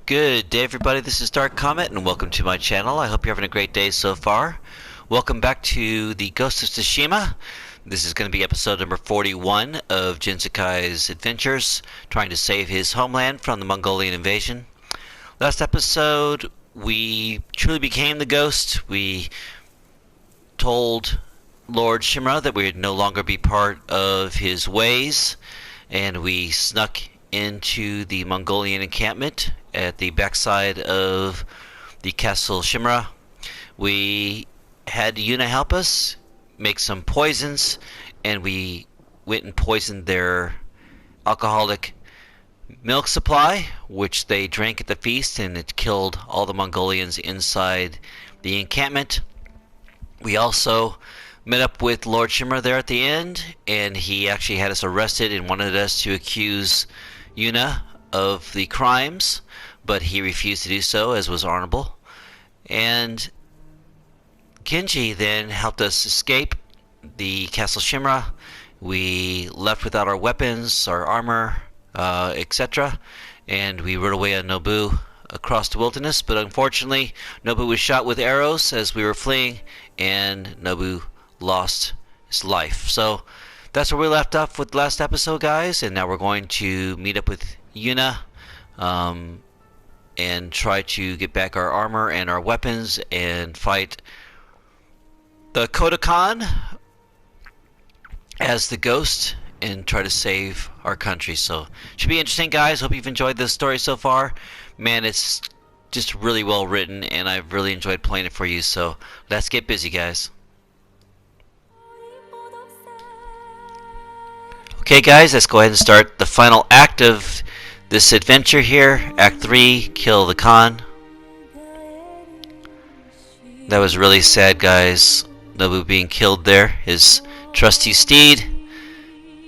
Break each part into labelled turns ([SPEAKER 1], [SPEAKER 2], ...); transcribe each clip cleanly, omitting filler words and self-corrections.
[SPEAKER 1] Good day, everybody. This is Dark Comet, and welcome to my channel. I hope you're having a great day so far. Welcome back to the Ghost of Tsushima. This is going to be episode number 41 of Jin Sakai's adventures, trying to save his homeland from the Mongolian invasion. Last episode, we truly became the ghost. We told Lord Shimura that we would no longer be part of his ways, and we snuck into the Mongolian encampment at the backside of the castle Shimura. We had Yuna help us make some poisons, and we went and poisoned their alcoholic milk supply, which they drank at the feast, and it killed all the Mongolians inside the encampment. We also met up with Lord Shimura there at the end, and he actually had us arrested and wanted us to accuse Yuna of the crimes, but he refused to do so, as was honorable. And Genji then helped us escape the castle Shimura. We left without our weapons, our armor, etc., and we rode away on Nobu across the wilderness, but unfortunately Nobu was shot with arrows as we were fleeing, and Nobu lost his life. So that's where we left off with last episode, guys, and now we're going to meet up with Yuna and try to get back our armor and our weapons and fight the Kodokan as the ghost and try to save our country. So should be interesting, guys. Hope you've enjoyed this story so far. Man, it's just really well written, and I've really enjoyed playing it for you. So let's get busy, guys. Okay, guys, let's go ahead and start the final act of this adventure here. Act 3, Kill the Khan. That was really sad, guys. Nobu being killed there. His trusty steed.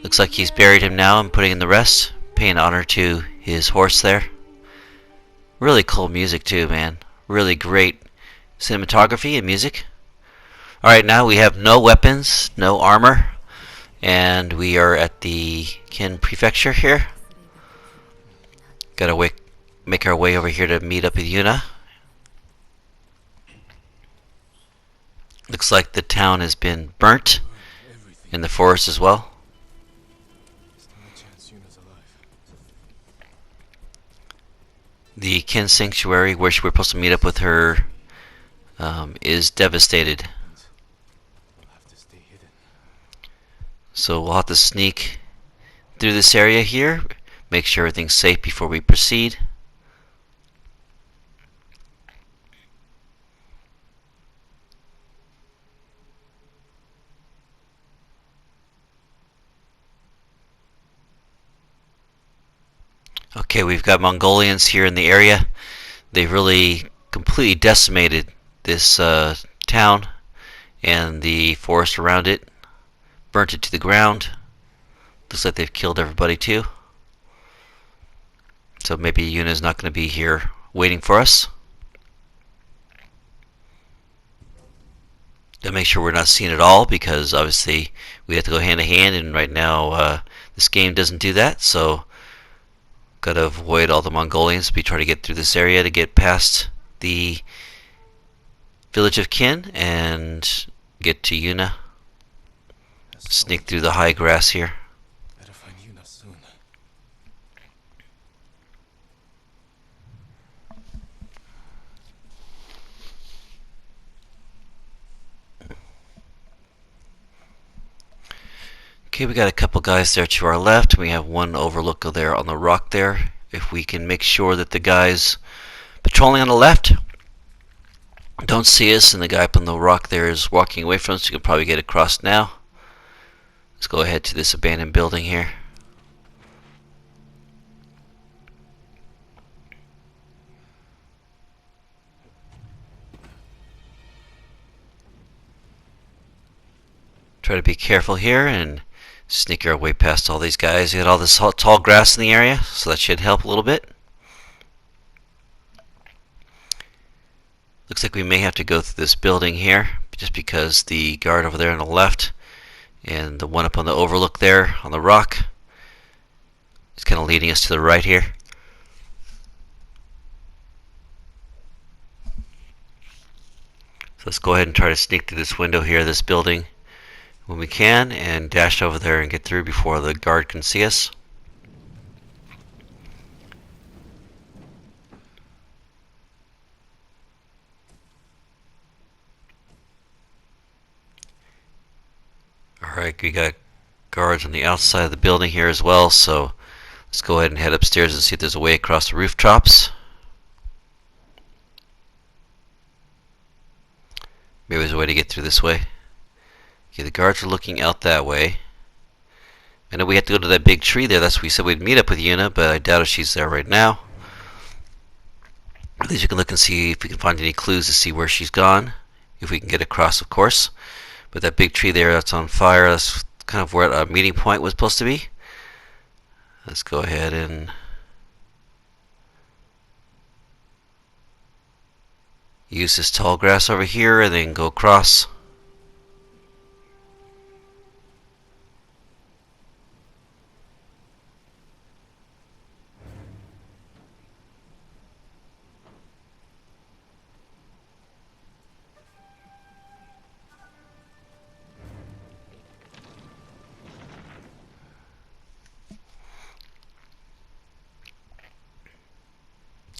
[SPEAKER 1] Looks like he's buried him now and putting in the rest. Paying honor to his horse there. Really cool music too, man. Really great cinematography and music. Alright, now we have no weapons, no armor. And we are at the Kin Prefecture here. Gotta make our way over here to meet up with Yuna. Looks like the town has been burnt in the forest as well. The Kin Sanctuary, where we're supposed to meet up with her, is devastated. So we'll have to sneak through this area here, make sure everything's safe before we proceed. Okay, we've got Mongolians here in the area. They've really completely decimated this town and the forest around it. Burnt it to the ground. Looks like they've killed everybody too. So maybe Yuna's not going to be here waiting for us. Gotta make sure we're not seen at all, because obviously we have to go hand to hand, and right now this game doesn't do that. So gotta avoid all the Mongolians. We try to get through this area to get past the village of Kin and get to Yuna. Sneak through the high grass here. Better find Yuna soon. Okay, we got a couple guys there to our left. We have one overlook there on the rock there. If we can make sure that the guys patrolling on the left don't see us, and the guy up on the rock there is walking away from us, you can probably get across now. Let's go ahead to this abandoned building here. Try to be careful here and sneak our way past all these guys. You got all this tall grass in the area, so that should help a little bit. Looks like we may have to go through this building here, just because the guard over there on the left and the one up on the overlook there on the rock is kind of leading us to the right here. So let's go ahead and try to sneak through this window here, this building, when we can, and dash over there and get through before the guard can see us. Alright, we got guards on the outside of the building here as well, so let's go ahead and head upstairs and see if there's a way across the rooftops. Maybe there's a way to get through this way. Okay, the guards are looking out that way. I know we have to go to that big tree there. That's where we said we'd meet up with Yuna, but I doubt if she's there right now. At least you can look and see if we can find any clues to see where she's gone. If we can get across, of course. But that big tree there that's on fire, that's kind of where our meeting point was supposed to be. Let's go ahead and use this tall grass over here and then go across.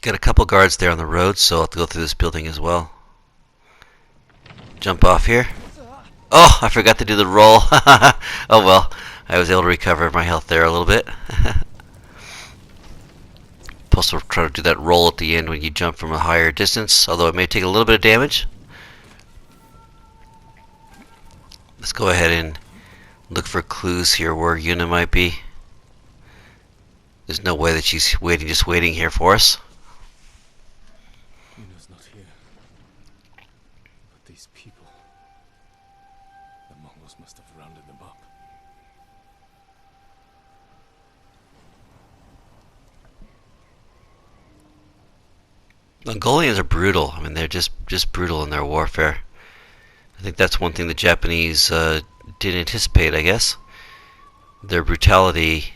[SPEAKER 1] Got a couple guards there on the road, so I'll have to go through this building as well. Jump off here. Oh, I forgot to do the roll. Oh well, I was able to recover my health there a little bit. Supposed to try to do that roll at the end when you jump from a higher distance, although it may take a little bit of damage. Let's go ahead and look for clues here where Yuna might be. There's no way that she's just waiting here for us.
[SPEAKER 2] Yuna's not here. But these people, the Mongols must have rounded them up.
[SPEAKER 1] Mongolians are brutal. I mean, they're just brutal in their warfare. I think that's one thing the Japanese didn't anticipate, I guess. Their brutality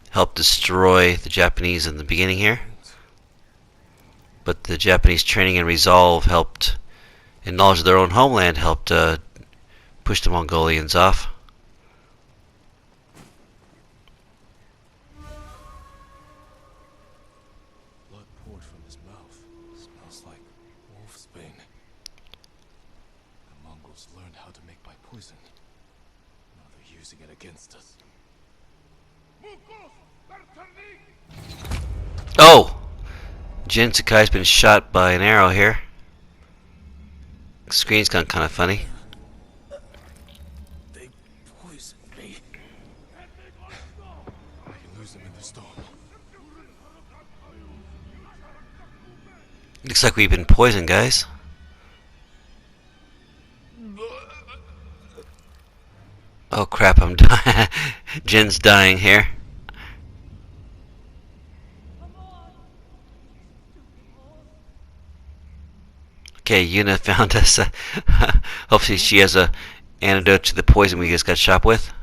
[SPEAKER 1] helped destroy the Japanese in the beginning here. But the Japanese training and resolve helped, and knowledge of their own homeland helped push the Mongolians off.
[SPEAKER 2] Blood poured from his mouth. Smells like wolfsbane. The Mongols learned how to make my poison. Now they're using it against us.
[SPEAKER 1] Oh! Jin Sakai's been shot by an arrow here. The screen's gone kind of funny.
[SPEAKER 2] They poisoned me. I can lose them in the storm.
[SPEAKER 1] Looks like we've been poisoned, guys. Oh crap, I'm dying. Jin's dying here. Okay, Yuna found us. Hopefully she has a antidote to the poison we just got shot with.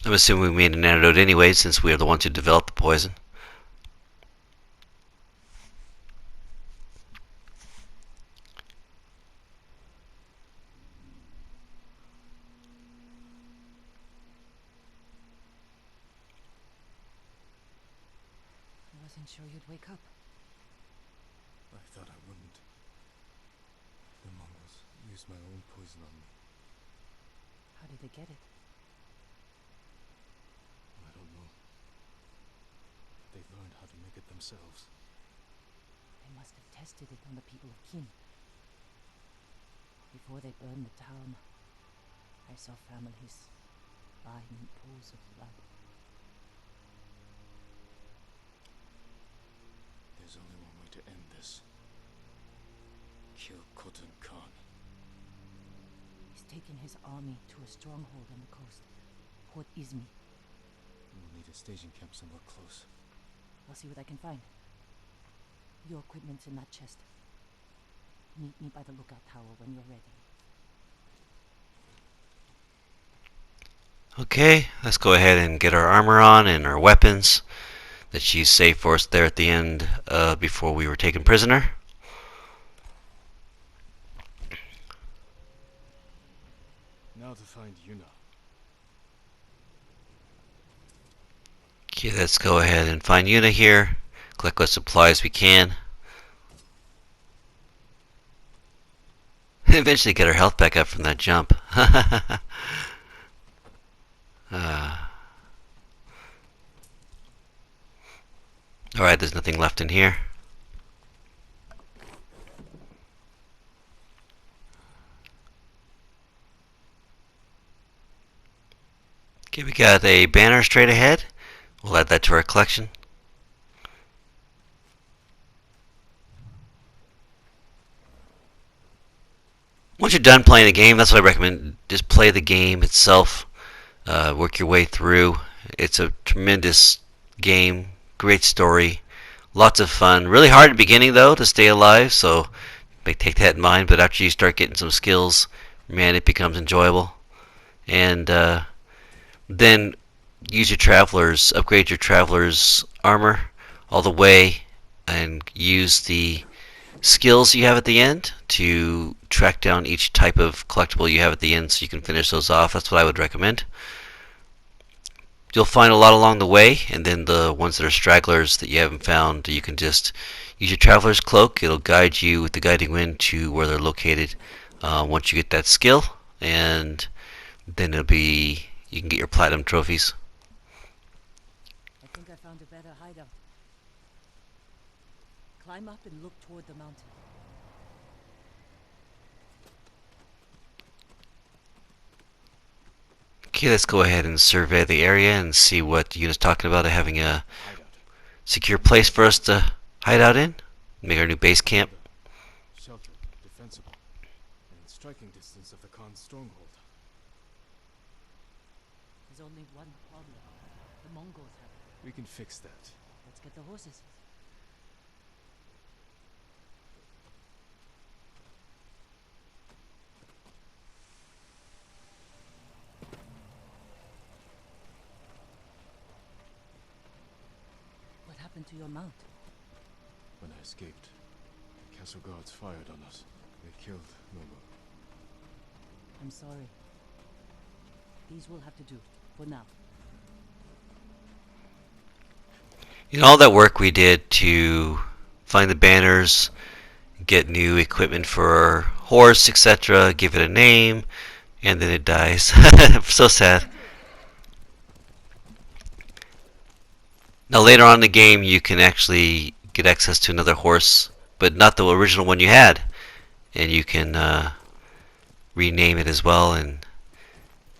[SPEAKER 1] I'm assuming we made an antidote anyway, since we are the ones who developed the poison.
[SPEAKER 3] I wasn't sure you'd wake up.
[SPEAKER 2] I thought I wouldn't. The Mongols used my own poison on me.
[SPEAKER 3] How did they get it?
[SPEAKER 2] I don't know. They learned how to make it themselves.
[SPEAKER 3] They must have tested it on the people of Kin. Before they burned the town, I saw families lying in pools of blood.
[SPEAKER 2] There's only one way to end this. Kill Khotan Khan.
[SPEAKER 3] He's taken his army to a stronghold on the coast, Port Izmi.
[SPEAKER 2] We'll need a staging camp somewhere close.
[SPEAKER 3] I'll see what I can find. Your equipment's in that chest. Meet me by the lookout tower when you're ready.
[SPEAKER 1] Okay, let's go ahead and get our armor on and our weapons. that she saved for us there at the end before we were taken prisoner.
[SPEAKER 2] Now to find Yuna.
[SPEAKER 1] Okay, let's go ahead and find Yuna here. Collect what supplies we can. And eventually get our health back up from that jump. Alright, there's nothing left in here. Okay, we got a banner straight ahead. We'll add that to our collection. Once you're done playing the game, that's what I recommend. Just play the game itself. Work your way through. It's a tremendous game. Great story. Lots of fun. Really hard at the beginning, though, to stay alive, so take that in mind. But after you start getting some skills, man, it becomes enjoyable. And then use your travelers, upgrade your travelers armor all the way, and use the skills you have at the end to track down each type of collectible you have at the end so you can finish those off. That's what I would recommend. You'll find a lot along the way, and then the ones that are stragglers that you haven't found, you can just use your traveler's cloak. It'll guide you with the guiding wind to where they're located once you get that skill, and then you can get your platinum trophies.
[SPEAKER 3] I think I found a better hideout. Climb up and look toward the mountain.
[SPEAKER 1] Okay, let's go ahead and survey the area and see what Yuna's talking about, having a secure place for us to hide out in. Make our new base camp.
[SPEAKER 2] Sheltered, defensible, and in striking distance of the Khan's stronghold.
[SPEAKER 3] There's only one problem. The Mongols have it.
[SPEAKER 2] We can fix that.
[SPEAKER 3] Let's get the horses. What happened to your mount?
[SPEAKER 2] When I escaped, the castle guards fired on us. They killed Nobu.
[SPEAKER 3] I'm sorry. These will have to do, for now.
[SPEAKER 1] You know, all that work we did to find the banners, get new equipment for our horse, etc., give it a name, and then it dies. So sad. Now later on in the game you can actually get access to another horse, but not the original one you had, and you can rename it as well and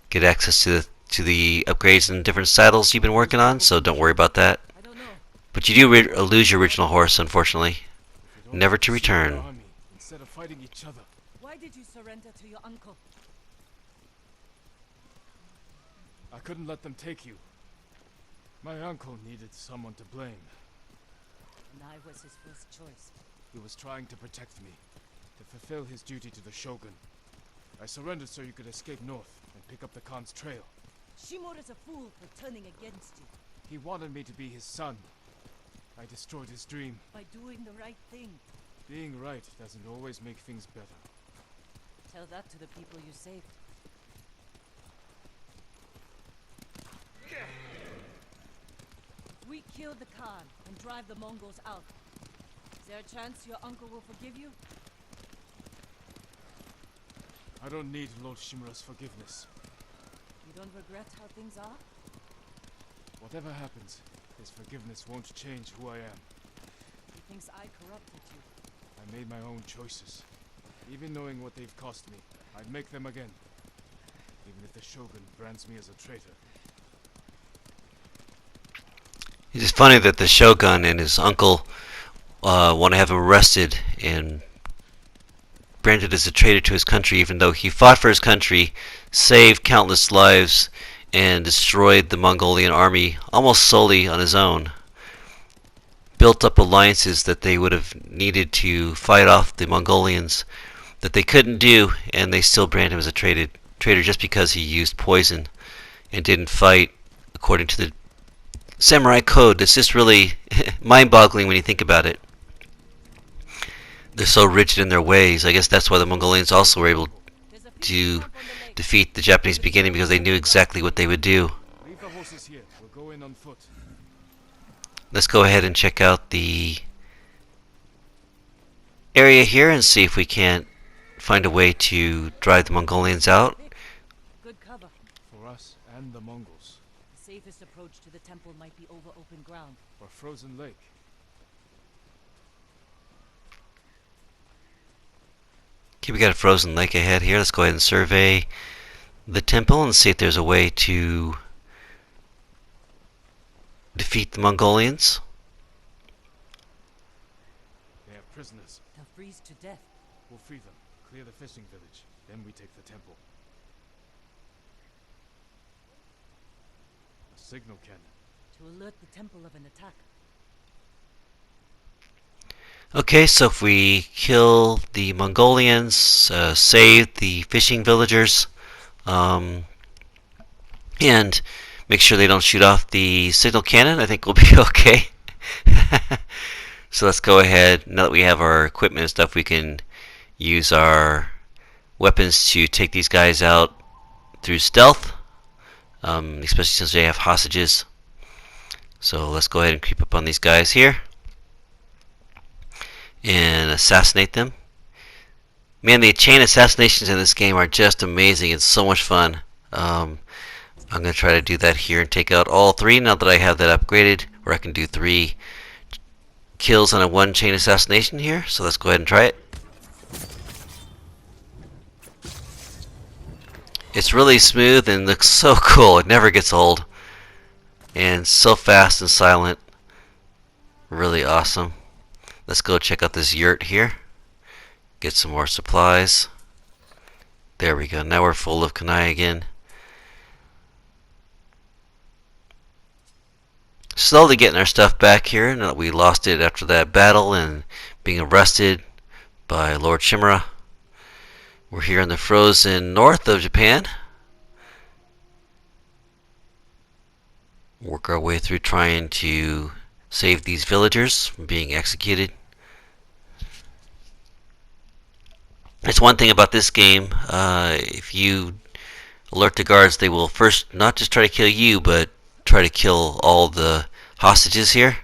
[SPEAKER 1] get access to the upgrades and different saddles you've been working on, so don't worry about that.
[SPEAKER 3] I don't know.
[SPEAKER 1] But you do lose your original horse, unfortunately. Never to return.
[SPEAKER 2] Instead of fighting each other.
[SPEAKER 3] Why did you surrender to your uncle?
[SPEAKER 2] I couldn't let them take you. My uncle needed someone to blame.
[SPEAKER 3] And I was his first choice.
[SPEAKER 2] He was trying to protect me, to fulfill his duty to the Shogun. I surrendered so you could escape north and pick up the Khan's trail.
[SPEAKER 3] Shimura's a fool for turning against you.
[SPEAKER 2] He wanted me to be his son. I destroyed his dream.
[SPEAKER 3] By doing the right thing.
[SPEAKER 2] Being right doesn't always make things better.
[SPEAKER 3] Tell that to the people you saved. We kill the Khan and drive the Mongols out. Is there a chance your uncle will forgive you?
[SPEAKER 2] I don't need Lord Shimura's forgiveness.
[SPEAKER 3] You don't regret how things are?
[SPEAKER 2] Whatever happens, his forgiveness won't change who I am.
[SPEAKER 3] He thinks I corrupted you.
[SPEAKER 2] I made my own choices. Even knowing what they've cost me, I'd make them again. Even if the Shogun brands me as a traitor.
[SPEAKER 1] It is funny that the Shogun and his uncle want to have him arrested and branded as a traitor to his country, even though he fought for his country, saved countless lives, and destroyed the Mongolian army almost solely on his own. Built up alliances that they would have needed to fight off the Mongolians that they couldn't do, and they still brand him as a traitor just because he used poison and didn't fight according to samurai code. It's just really mind-boggling when you think about it. They're so rigid in their ways. I guess that's why the Mongolians also were able to defeat the Japanese beginning, because they knew exactly what they would do.
[SPEAKER 2] Leave the horses here. We'll go in on foot.
[SPEAKER 1] Let's go ahead and check out the area here and see if we can't find a way to drive the Mongolians out.
[SPEAKER 3] Good cover.
[SPEAKER 2] For us and the Mongols.
[SPEAKER 3] The safest approach to the temple might be over open ground.
[SPEAKER 2] Or frozen lake.
[SPEAKER 1] Okay, we got a frozen lake ahead here. Let's go ahead and survey the temple and see if there's a way to defeat the Mongolians.
[SPEAKER 2] They are prisoners.
[SPEAKER 3] They'll freeze to death.
[SPEAKER 2] We'll free them. Clear the fishing village. Then we take the temple. A signal cannon.
[SPEAKER 3] To alert the temple of an attack.
[SPEAKER 1] Okay, so if we kill the Mongolians, save the fishing villagers, and make sure they don't shoot off the signal cannon, I think we'll be okay. So let's go ahead. Now that we have our equipment and stuff, we can use our weapons to take these guys out through stealth, especially since they have hostages. So let's go ahead and creep up on these guys here and assassinate them. Man, the chain assassinations in this game are just amazing. It's so much fun. I'm going to try to do that here and take out all three now that I have that upgraded, where I can do 3 kills on a 1 chain assassination here. So let's go ahead and try it. It's really smooth and looks so cool. It never gets old. And so fast and silent. Really awesome. Let's go check out this yurt here. Get some more supplies. There we go. Now we're full of kunai again. Slowly getting our stuff back here. Now that we lost it after that battle and being arrested by Lord Shimura. We're here in the frozen north of Japan. Work our way through trying to save these villagers from being executed. It's one thing about this game, if you alert the guards, they will first not just try to kill you, but try to kill all the hostages here.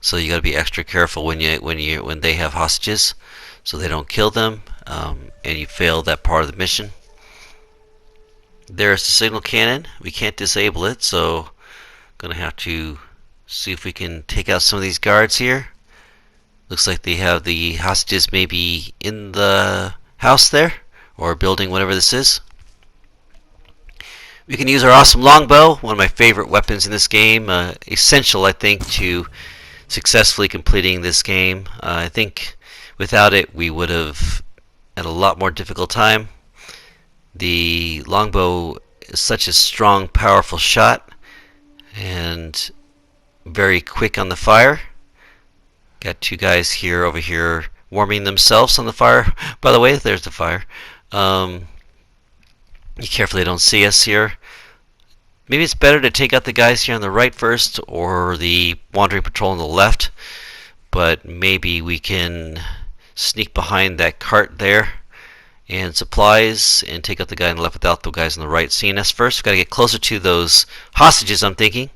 [SPEAKER 1] So you got to be extra careful when they have hostages, so they don't kill them, and you fail that part of the mission. There's the signal cannon. We can't disable it, so gonna have to see if we can take out some of these guards here. Looks like they have the hostages maybe in the house there, or building, whatever this is. We can use our awesome longbow, one of my favorite weapons in this game. Essential, I think, to successfully completing this game. I think without it we would have had a lot more difficult time. The longbow is such a strong, powerful shot, and very quick on the fire. Got 2 guys here over here warming themselves on the fire. By the way, there's the fire. Be careful they don't see us here. Maybe it's better to take out the guys here on the right first, or the wandering patrol on the left. But maybe we can sneak behind that cart there and supplies and take out the guy on the left without the guys on the right seeing us first. We've got to get closer to those hostages, I'm thinking,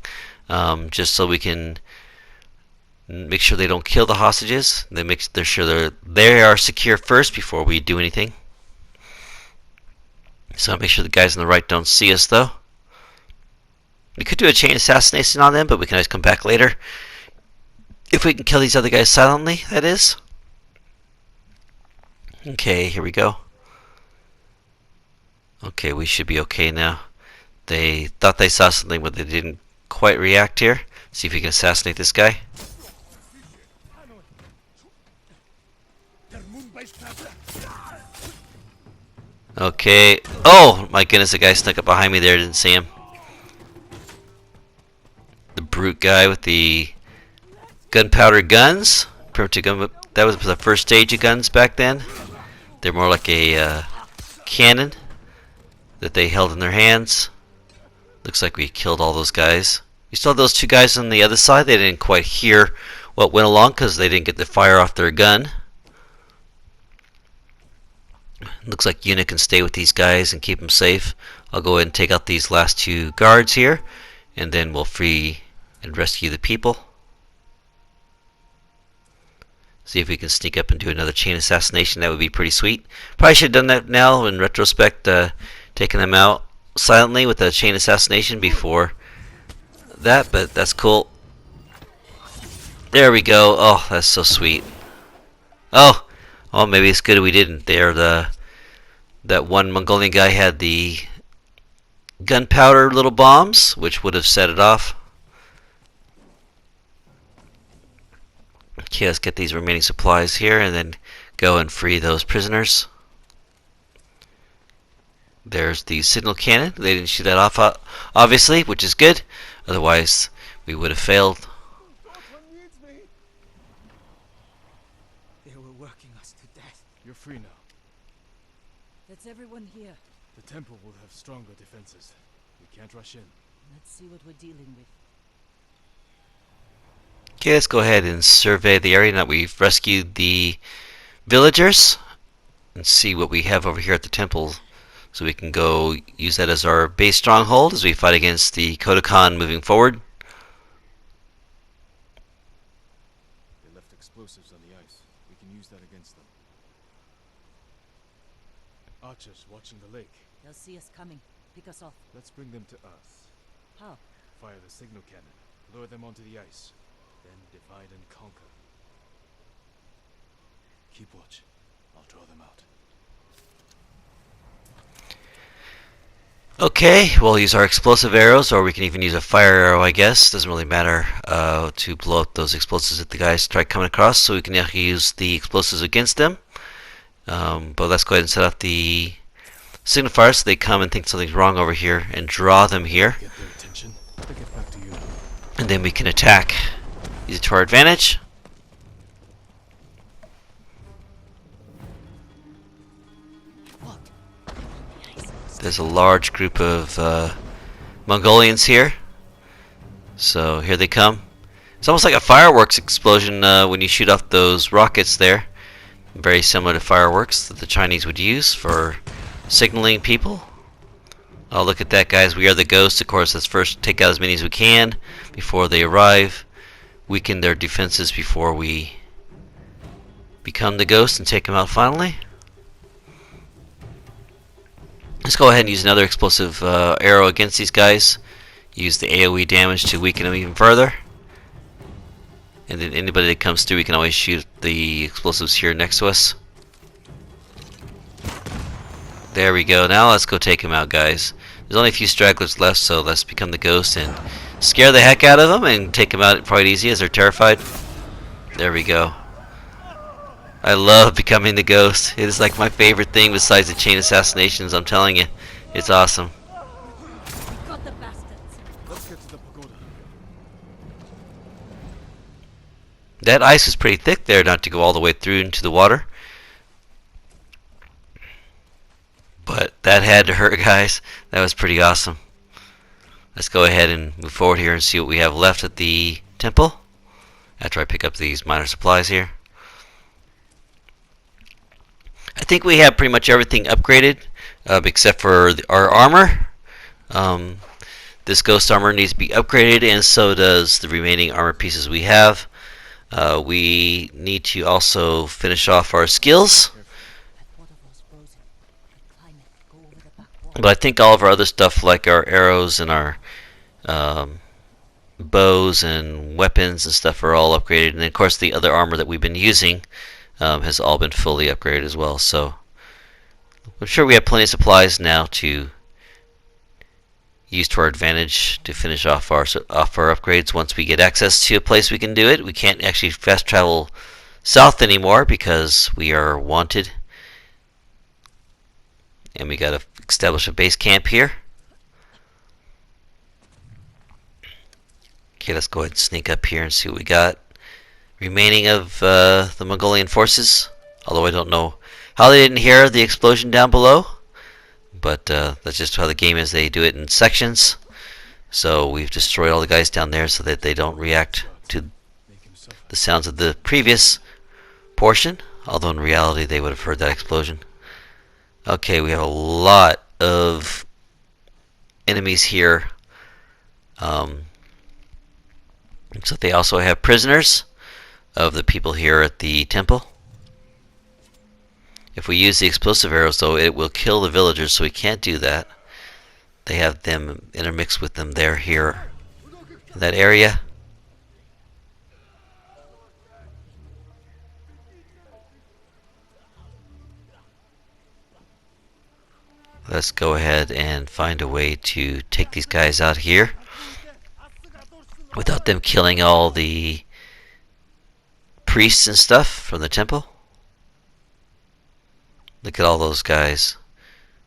[SPEAKER 1] just so we can make sure they don't kill the hostages. They make sure they are secure first before we do anything. So make sure the guys on the right don't see us, though. We could do a chain assassination on them, but we can always come back later. If we can kill these other guys silently, that is. Okay, here we go. Okay, we should be okay now. They thought they saw something, but they didn't quite react here. See if we can assassinate this guy. Okay. Oh my goodness, the guy snuck up behind me there. Didn't see him. The brute guy with the gunpowder guns. Primitive gun. That was the first stage of guns back then. They're more like a cannon that they held in their hands. Looks like we killed all those guys. You saw those two guys on the other side. They didn't quite hear what went along because they didn't get the fire off their gun. Looks like Yuna can stay with these guys and keep them safe. I'll go ahead and take out these last two guards here, and then we'll free and rescue the people. See if we can sneak up and do another chain assassination. That would be pretty sweet. Probably should have done that now in retrospect, taking them out silently with a chain assassination before that, but that's cool. There we go. Oh, that's so sweet. Oh, maybe it's good we didn't. That one Mongolian guy had the gunpowder little bombs, which would have set it off. Okay, let's get these remaining supplies here and then go and free those prisoners. There's the signal cannon. They didn't shoot that off, obviously, which is good. Otherwise, we would have failed.
[SPEAKER 4] They were working us to death.
[SPEAKER 2] You're free now.
[SPEAKER 3] That's everyone here.
[SPEAKER 2] The temple will have stronger defenses. We can't rush in.
[SPEAKER 3] Let's see what we're dealing with.
[SPEAKER 1] Okay, let's go ahead and survey the area now that we've rescued the villagers and see what we have over here at the temple, so we can go use that as our base stronghold as we fight against the Kodokan moving forward.
[SPEAKER 2] They left explosives on the ice. We can use that against them. Archers watching the lake.
[SPEAKER 3] They'll see us coming. Pick us off.
[SPEAKER 2] Let's bring them to Earth.
[SPEAKER 3] How?
[SPEAKER 2] Fire the signal cannon. Lure them onto the ice. Then divide and conquer. Keep watch. I'll draw them out.
[SPEAKER 1] Okay, we'll use our explosive arrows, or we can even use a fire arrow, I guess. Doesn't really matter to blow up those explosives that the guys try coming across, so we can actually use the explosives against them. But let's go ahead and set up the signal fire so they come and think something's wrong over here and draw them here.
[SPEAKER 2] Get their attention. They get back to you.
[SPEAKER 1] And then we can attack. Use it to our advantage. There's a large group of Mongolians here. So here they come. It's almost like a fireworks explosion when you shoot off those rockets there. Very similar to fireworks that the Chinese would use for signaling people. Oh, look at that, guys. We are the ghosts. Of course, let's first take out as many as we can before they arrive. Weaken their defenses before we become the ghost and take them out finally. Let's go ahead and use another explosive arrow against these guys. Use the AoE damage to weaken them even further. And then anybody that comes through, we can always shoot the explosives here next to us. There we go. Now let's go take them out, guys. There's only a few stragglers left, so let's become the ghost and scare the heck out of them and take them out quite easy as they're terrified. There we go. I love becoming the ghost. It is like my favorite thing besides the chain assassinations, I'm telling you. It's awesome.
[SPEAKER 3] We got the bastards.
[SPEAKER 2] Let's get to the pagoda.
[SPEAKER 1] That ice is pretty thick there not to go all the way through into the water. But that had to hurt, guys. That was pretty awesome. Let's go ahead and move forward here and see what we have left at the temple after I pick up these minor supplies here. I think we have pretty much everything upgraded except for our armor. This ghost armor needs to be upgraded, and so does the remaining armor pieces we have. We need to also finish off our skills. But I think all of our other stuff, like our arrows and our bows and weapons and stuff, are all upgraded. And of course, the other armor that we've been using has all been fully upgraded as well. So I'm sure we have plenty of supplies now to use to our advantage to finish off our upgrades. Once we get access to a place we can do it. We can't actually fast travel south anymore because we are wanted. And we gotta establish a base camp here. Okay, let's go ahead and sneak up here and see what we got remaining of the Mongolian forces. Although I don't know how they didn't hear the explosion down below. But that's just how the game is. They do it in sections. So we've destroyed all the guys down there so that they don't react to
[SPEAKER 2] Make him suffer.
[SPEAKER 1] the sounds of the previous portion, although in reality they would have heard that explosion. Okay, we have a lot of enemies here. So they also have prisoners of the people here at the temple. If we use the explosive arrows, though, it will kill the villagers, so we can't do that. They have them intermixed with them there, here, in that area. Let's go ahead and find a way to take these guys out here without them killing all the priests and stuff from the temple. Look at all those guys.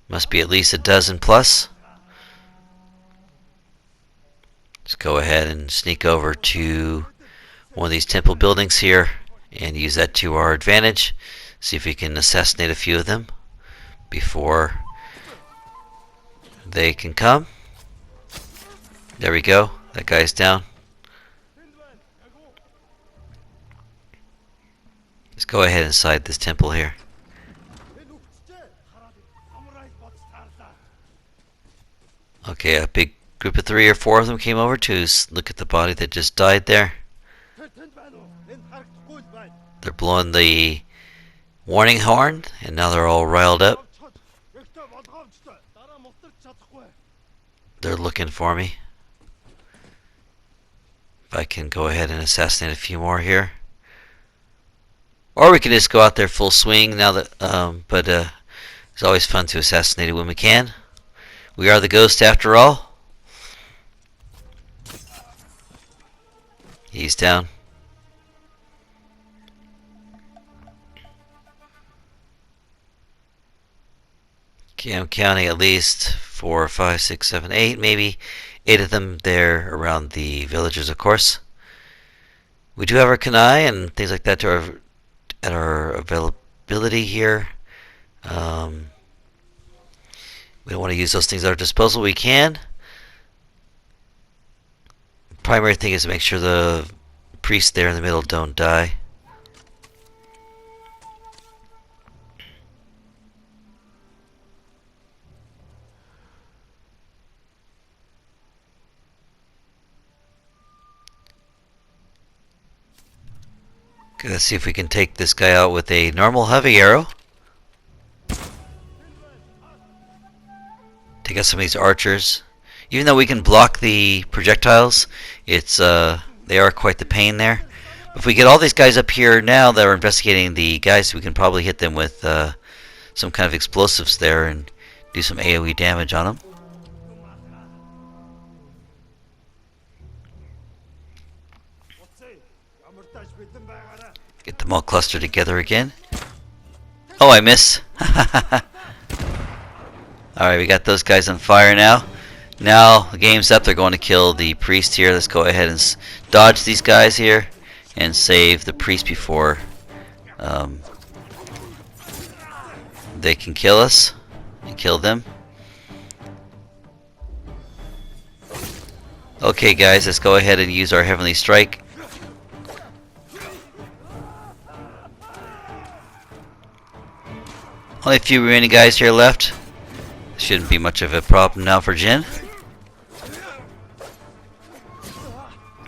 [SPEAKER 1] Must be at least a dozen plus. Let's go ahead and sneak over to one of these temple buildings here and use that to our advantage. See if we can assassinate a few of them before they can come. There we go. That guy's down. Let's go ahead inside this temple here. Okay, a big group of 3 or 4 of them came over to look at the body that just died there. They're blowing the warning horn, and now they're all riled up. They're looking for me. If I can go ahead and assassinate a few more here. Or we can just go out there full swing now that, but it's always fun to assassinate it when we can. We are the ghost after all. He's down. Okay, I'm counting at least 4, 5, 6, 7, 8, maybe 8 of them there around the villagers, of course. We do have our kunai and things like that at our availability here. We don't want to use those things at our disposal. We can. The primary thing is to make sure the priests there in the middle don't die. Okay, let's see if we can take this guy out with a normal heavy arrow. Take out some of these archers. Even though we can block the projectiles, it's they are quite the pain there. But if we get all these guys up here now that are investigating the guys, we can probably hit them with some kind of explosives there and do some AoE damage on them. Get them all clustered together again. Oh, I missed. Alright, we got those guys on fire now. Now the game's up. They're going to kill the priest here. Let's go ahead and dodge these guys here and save the priest before they can kill us and kill them. Okay guys, let's go ahead and use our heavenly strike. Only a few remaining guys here left. Shouldn't be much of a problem now for Jin.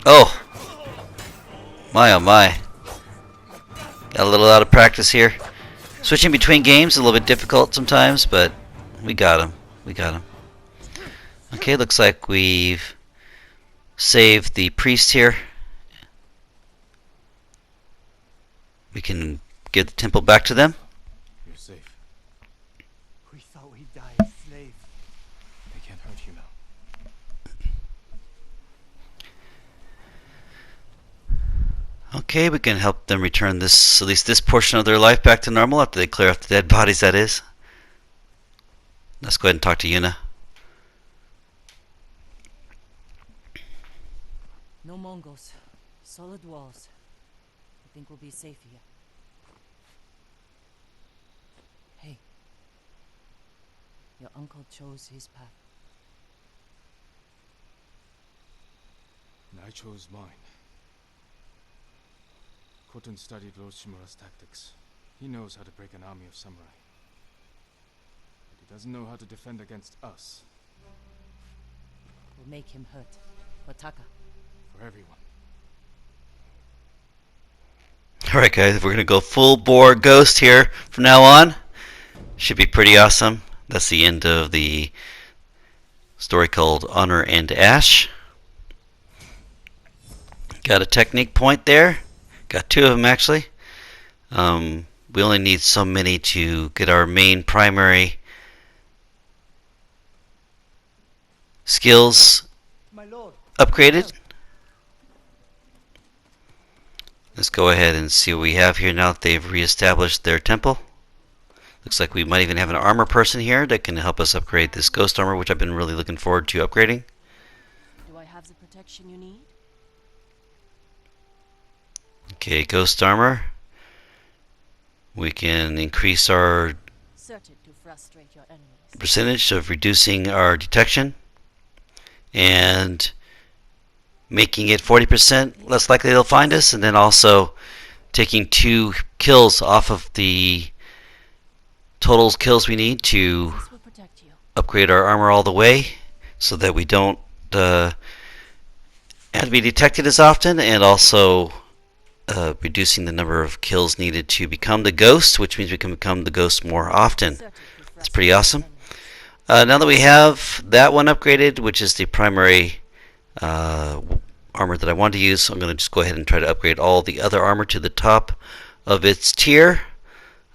[SPEAKER 1] Oh! My oh my. Got a little out of practice here. Switching between games is a little bit difficult sometimes, but we got him. We got him. Okay, looks like we've saved the priest here. We can give the temple back to them.
[SPEAKER 2] You're safe.
[SPEAKER 4] We thought we'd die as slaves.
[SPEAKER 2] They can't hurt you now.
[SPEAKER 1] Okay, we can help them return this, at least this portion of their life back to normal after they clear off the dead bodies, that is. Let's go ahead and talk to Yuna.
[SPEAKER 3] No Mongols. Solid walls. I think we'll be safe here. Hey. Your uncle chose his path.
[SPEAKER 2] And I chose mine. Khotun studied Lord Shimura's tactics. He knows how to break an army of samurai. But he doesn't know how to defend against us.
[SPEAKER 3] We'll make him hurt. For Taka.
[SPEAKER 2] For everyone.
[SPEAKER 1] Alright guys, we're going to go full bore ghost here from now on. Should be pretty awesome. That's the end of the story called Honor and Ash. Got a technique point there. Got 2 of them actually. We only need so many to get our main primary skills
[SPEAKER 4] My lord.
[SPEAKER 1] upgraded. Let's go ahead and see what we have here now that they've reestablished their temple. Looks like we might even have an armor person here that can help us upgrade this ghost armor, which I've been really looking forward to upgrading.
[SPEAKER 3] Do I have the protection you need?
[SPEAKER 1] Okay, ghost armor. We can increase our
[SPEAKER 3] Certain to frustrate your enemies.
[SPEAKER 1] percentage of reducing our detection and making it 40% less likely they'll find us, and then also taking 2 kills off of the total kills we need to
[SPEAKER 3] This will protect you.
[SPEAKER 1] upgrade our armor all the way so that we don't have to be detected as often, and also reducing the number of kills needed to become the ghost, which means we can become the ghost more often.
[SPEAKER 3] Certain to
[SPEAKER 1] That's pretty
[SPEAKER 3] frustrate
[SPEAKER 1] awesome.
[SPEAKER 3] your enemies.
[SPEAKER 1] Now that we have that one upgraded, which is the primary armor that I want to use, I'm going to just go ahead and try to upgrade all the other armor to the top of its tier.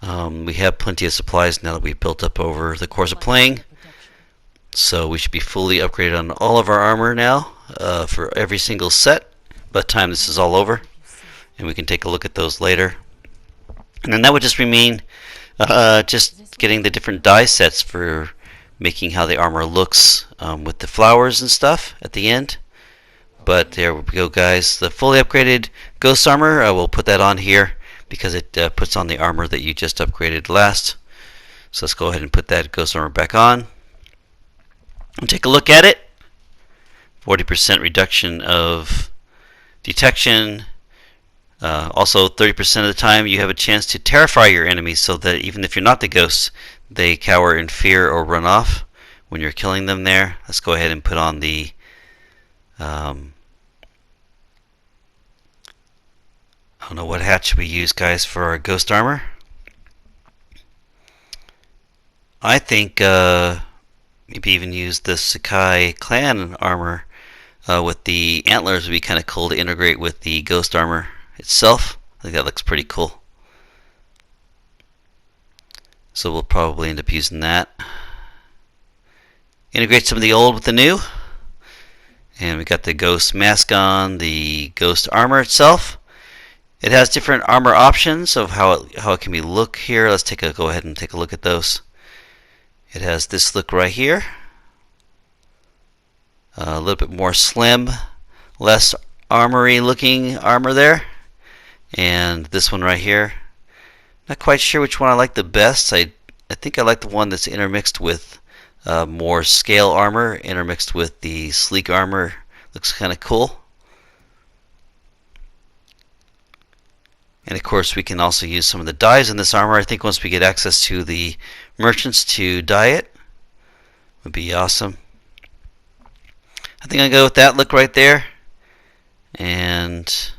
[SPEAKER 1] We have plenty of supplies now that we've built up over the course of playing, so we should be fully upgraded on all of our armor now for every single set by the time this is all over, and we can take a look at those later. And then that would just remain just getting the different die sets for making how the armor looks with the flowers and stuff at the end. But there we go guys, the fully upgraded ghost armor, I will put that on here because it puts on the armor that you just upgraded last. So let's go ahead and put that ghost armor back on and take a look at it. 40% reduction of detection. Also 30% of the time you have a chance to terrify your enemies so that even if you're not the ghost, they cower in fear or run off when you're killing them there. Let's go ahead and put on the I don't know what hat should we use guys for our ghost armor. I think maybe even use the Sakai clan armor with the antlers would be kind of cool to integrate with the ghost armor itself. I think that looks pretty cool. So we'll probably end up using that. Integrate some of the old with the new. And we got the ghost mask on, the ghost armor itself. It has different armor options of how it can be look here. Let's go ahead and take a look at those. It has this look right here. A little bit more slim, less armory looking armor there. And this one right here. Not quite sure which one I like the best. I think I like the one that's intermixed with more scale armor, intermixed with the sleek armor. Looks kind of cool. And of course we can also use some of the dyes in this armor. I think once we get access to the merchants to dye it, would be awesome. I think I'll go with that look right there. And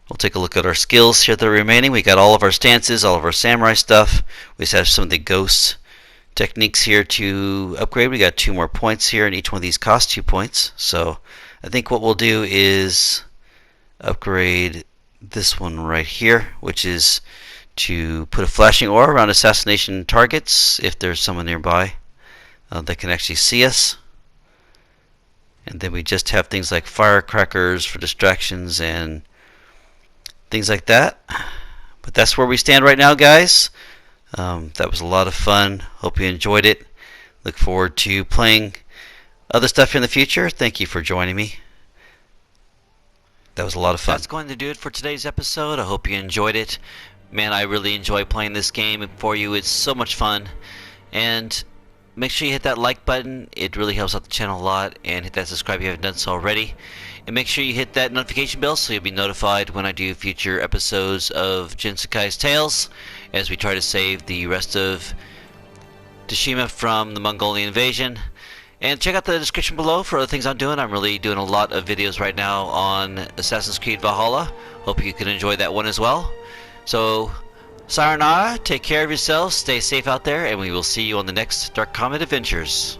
[SPEAKER 1] we'll take a look at our skills here that are remaining. We got all of our stances, all of our samurai stuff. We just have some of the ghost techniques here to upgrade. We got 2 more points here, and each one of these costs 2 points. So I think what we'll do is upgrade this one right here, which is to put a flashing aura around assassination targets if there's someone nearby that can actually see us. And then we just have things like firecrackers for distractions and things like that. But that's where we stand right now, guys. That was a lot of fun. Hope you enjoyed it. Look forward to playing other stuff in the future. Thank you for joining me. That was a lot of fun. That's going to do it for today's episode. I hope you enjoyed it. Man, I really enjoy playing this game for you. It's so much fun. And make sure you hit that like button. It really helps out the channel a lot. And hit that subscribe if you haven't done so already. And make sure you hit that notification bell so you'll be notified when I do future episodes of Jin Sakai's Tales, as we try to save the rest of Tsushima from the Mongolian invasion. And check out the description below for other things I'm doing. I'm really doing a lot of videos right now on Assassin's Creed Valhalla. Hope you can enjoy that one as well. So, sayonara, take care of yourselves, stay safe out there, and we will see you on the next Dark Comet Adventures.